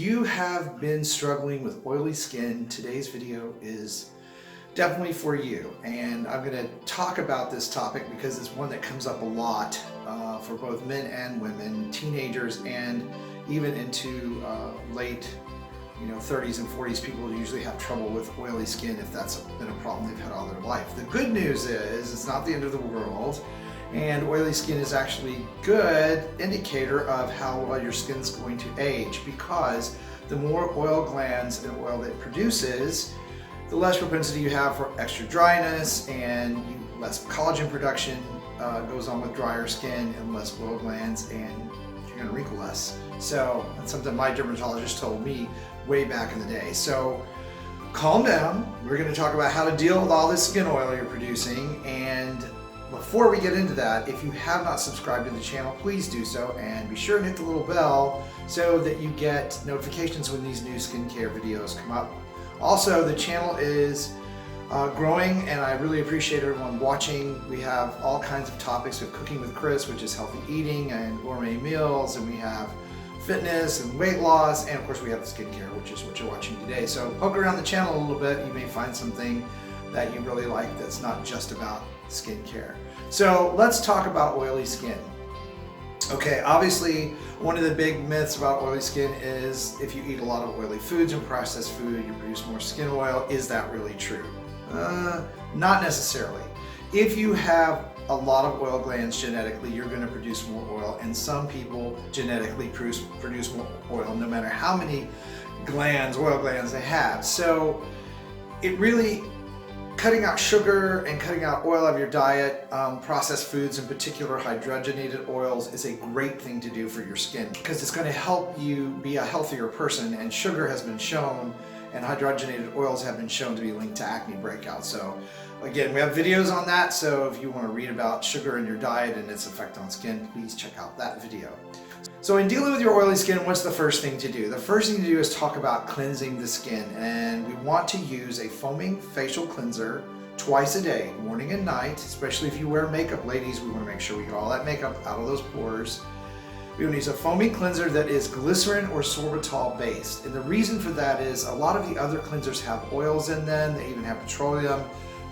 you have been struggling with oily skin, today's video is definitely for you. And I'm going to talk about this topic because it's one that comes up a lot for both men and women, teenagers, and even into late 30s and 40s. People usually have trouble with oily skin if that's been a problem they've had all their life. The good news is it's not the end of the world. And oily skin is actually a good indicator of how well your skin's going to age, because the more oil glands and oil that it produces, the less propensity you have for extra dryness, and less collagen production goes on with drier skin, and less oil glands, and you're going to wrinkle less. So that's something my dermatologist told me way back in the day. So calm down. We're going to talk about how to deal with all this skin oil you're producing. And before we get into that, if you have not subscribed to the channel, please do so, and be sure and hit the little bell so that you get notifications when these new skincare videos come up. Also, the channel is growing, and I really appreciate everyone watching. We have all kinds of topics. We have Cooking with Chris, which is healthy eating and gourmet meals, and we have fitness and weight loss, and of course we have the skincare, which is what you're watching today. So poke around the channel a little bit. You may find something that you really like that's not just about skincare. So let's talk about oily skin. Okay, obviously one of the big myths about oily skin is if you eat a lot of oily foods and processed food, you produce more skin oil. Is that really true? Not necessarily. If you have a lot of oil glands genetically, you're going to produce more oil, and some people genetically produce more oil no matter how many oil glands they have. So it really, cutting out sugar and cutting out oil out of your diet, processed foods, in particular hydrogenated oils, is a great thing to do for your skin, because it's going to help you be a healthier person. And sugar has been shown, and hydrogenated oils have been shown to be linked to acne breakouts. So again, we have videos on that, so if you want to read about sugar in your diet and its effect on skin, please check out that video. So in dealing with your oily skin, what's the first thing to do? The first thing to do is talk about cleansing the skin, and we want to use a foaming facial cleanser twice a day, morning and night. Especially if you wear makeup, ladies, we want to make sure we get all that makeup out of those pores. We want to use a foaming cleanser that is glycerin or sorbitol based, and the reason for that is a lot of the other cleansers have oils in them. They even have petroleum,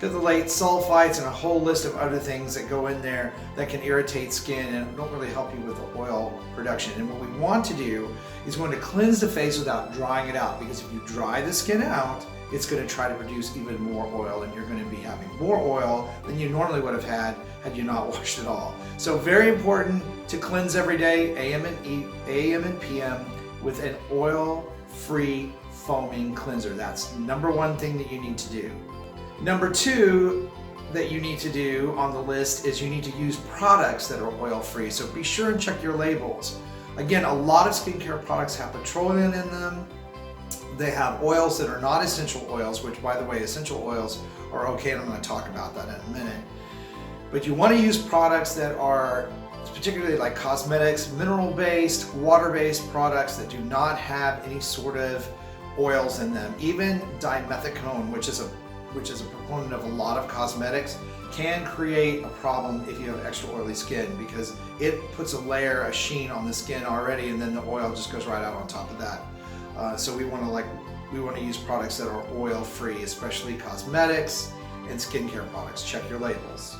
phthalates, sulfites, and a whole list of other things that go in there that can irritate skin and don't really help you with the oil production. And what we want to do is we want to cleanse the face without drying it out, because if you dry the skin out, it's going to try to produce even more oil, and you're going to be having more oil than you normally would have had you not washed it all. So very important to cleanse every day, AM and PM, with an oil-free foaming cleanser. That's number one thing that you need to do. Number two that you need to do on the list is you need to use products that are oil-free. So be sure and check your labels. Again, a lot of skincare products have petroleum in them. They have oils that are not essential oils, which, by the way, essential oils are okay, and I'm going to talk about that in a minute. But you want to use products that are particularly like cosmetics, mineral-based, water-based products that do not have any sort of oils in them. Even dimethicone, which is a proponent of a lot of cosmetics, can create a problem if you have extra oily skin, because it puts a layer, a sheen on the skin already, and then the oil just goes right out on top of that. So we want to use products that are oil-free, especially cosmetics and skincare products. Check your labels.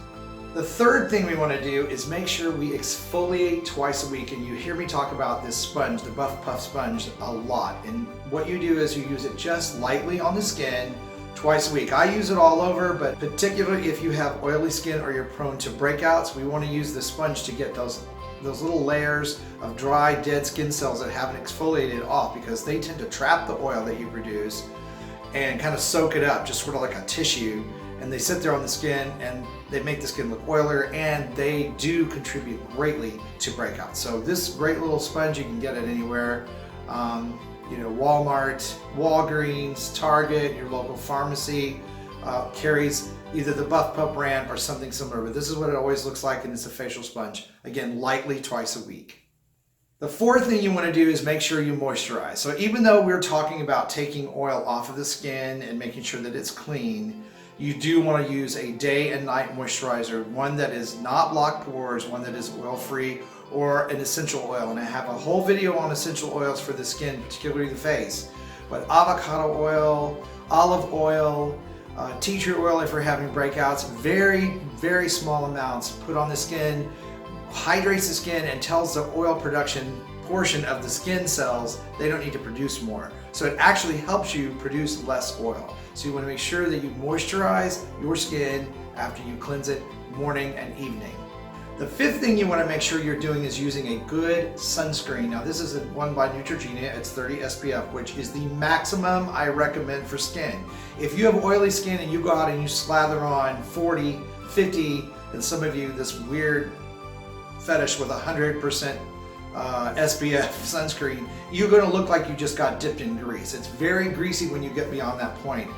The third thing we want to do is make sure we exfoliate twice a week, and you hear me talk about this sponge, the Buff Puff sponge, a lot. And what you do is you use it just lightly on the skin twice a week. I use it all over, but particularly if you have oily skin or you're prone to breakouts, we want to use the sponge to get those little layers of dry, dead skin cells that haven't exfoliated off, because they tend to trap the oil that you produce and kind of soak it up, just sort of like a tissue, and they sit there on the skin and they make the skin look oilier, and they do contribute greatly to breakouts. So this great little sponge, you can get it anywhere. Walmart, Walgreens, Target, your local pharmacy carries either the Buff Puff brand or something similar, but this is what it always looks like, and it's a facial sponge. Again, lightly twice a week. The fourth thing you want to do is make sure you moisturize. So even though we're talking about taking oil off of the skin and making sure that it's clean, you do want to use a day and night moisturizer, one that is not block pores, one that is oil-free, or an essential oil. And I have a whole video on essential oils for the skin, particularly the face. But avocado oil, olive oil, tea tree oil if you're having breakouts, very, very small amounts put on the skin, hydrates the skin and tells the oil production portion of the skin cells they don't need to produce more. So it actually helps you produce less oil. So you want to make sure that you moisturize your skin after you cleanse it morning and evening. The fifth thing you want to make sure you're doing is using a good sunscreen. Now this is one by Neutrogena, it's 30 SPF, which is the maximum I recommend for skin. If you have oily skin and you go out and you slather on 40, 50, and some of you this weird fetish with 100% SPF sunscreen, you're going to look like you just got dipped in grease. It's very greasy when you get beyond that point.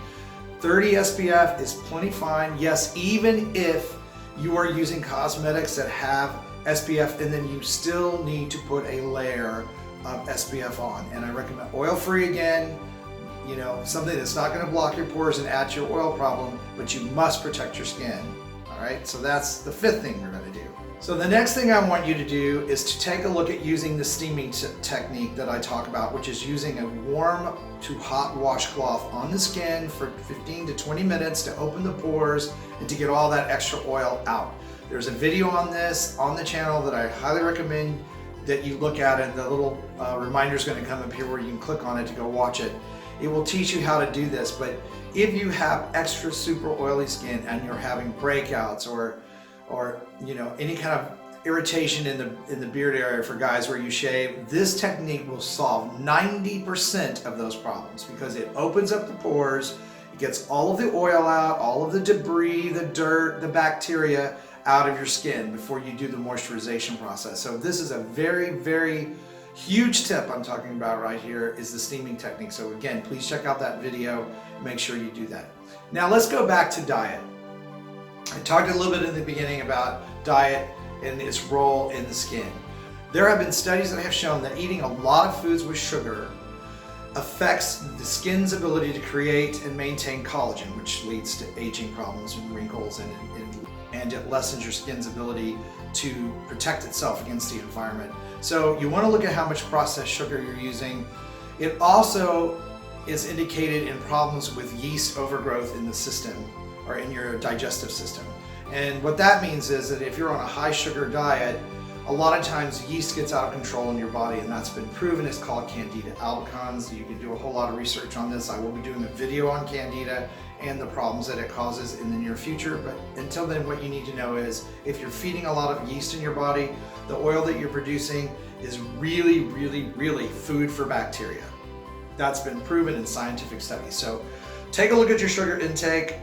30 SPF is plenty fine. Yes, even if you are using cosmetics that have SPF, and then you still need to put a layer of SPF on. And I recommend oil-free again, you know, something that's not going to block your pores and add to your oil problem, but you must protect your skin. All right, so that's the fifth thing we're going to do. So the next thing I want you to do is to take a look at using the steaming technique that I talk about, which is using a warm to hot washcloth on the skin for 15 to 20 minutes to open the pores and to get all that extra oil out. There's a video on this on the channel that I highly recommend that you look at it. The little reminder is going to come up here where you can click on it to go watch it. It will teach you how to do this, but if you have extra super oily skin and you're having breakouts or you know, any kind of irritation in the beard area for guys where you shave, this technique will solve 90% of those problems because it opens up the pores, it gets all of the oil out, all of the debris, the dirt, the bacteria out of your skin before you do the moisturization process. So this is a very, very huge tip I'm talking about right here is the steaming technique. So again, please check out that video, make sure you do that. Now let's go back to diet. I talked a little bit in the beginning about diet and its role in the skin. There have been studies that have shown that eating a lot of foods with sugar affects the skin's ability to create and maintain collagen, which leads to aging problems and wrinkles, and it lessens your skin's ability to protect itself against the environment. So you want to look at how much processed sugar you're using. It also is indicated in problems with yeast overgrowth in the system or in your digestive system. And what that means is that if you're on a high sugar diet, a lot of times yeast gets out of control in your body, and that's been proven. It's called Candida albicans. You can do a whole lot of research on this. I will be doing a video on Candida and the problems that it causes in the near future. But until then, what you need to know is if you're feeding a lot of yeast in your body, the oil that you're producing is really, really, really food for bacteria. That's been proven in scientific studies. So take a look at your sugar intake.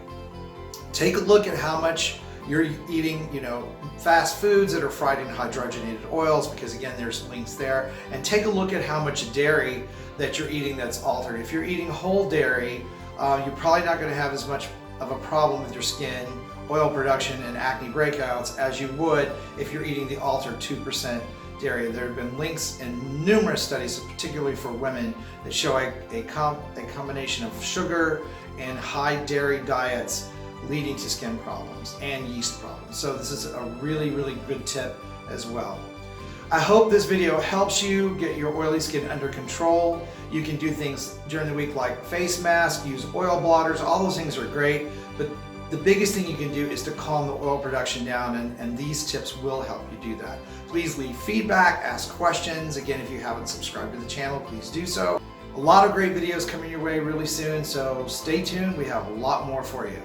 Take a look at how much you're eating, you know, fast foods that are fried in hydrogenated oils, because again, there's links there. And take a look at how much dairy that you're eating that's altered. If you're eating whole dairy, you're probably not going to have as much of a problem with your skin, oil production, and acne breakouts as you would if you're eating the altered 2% dairy. There have been links in numerous studies, particularly for women, that show a combination of sugar and high dairy diets leading to skin problems and yeast problems. So this is a really, really good tip as well. I hope this video helps you get your oily skin under control. You can do things during the week like face mask, use oil blotters, all those things are great, but the biggest thing you can do is to calm the oil production down, and these tips will help you do that. Please leave feedback, ask questions. Again, if you haven't subscribed to the channel, please do so. A lot of great videos coming your way really soon, so stay tuned. We have a lot more for you.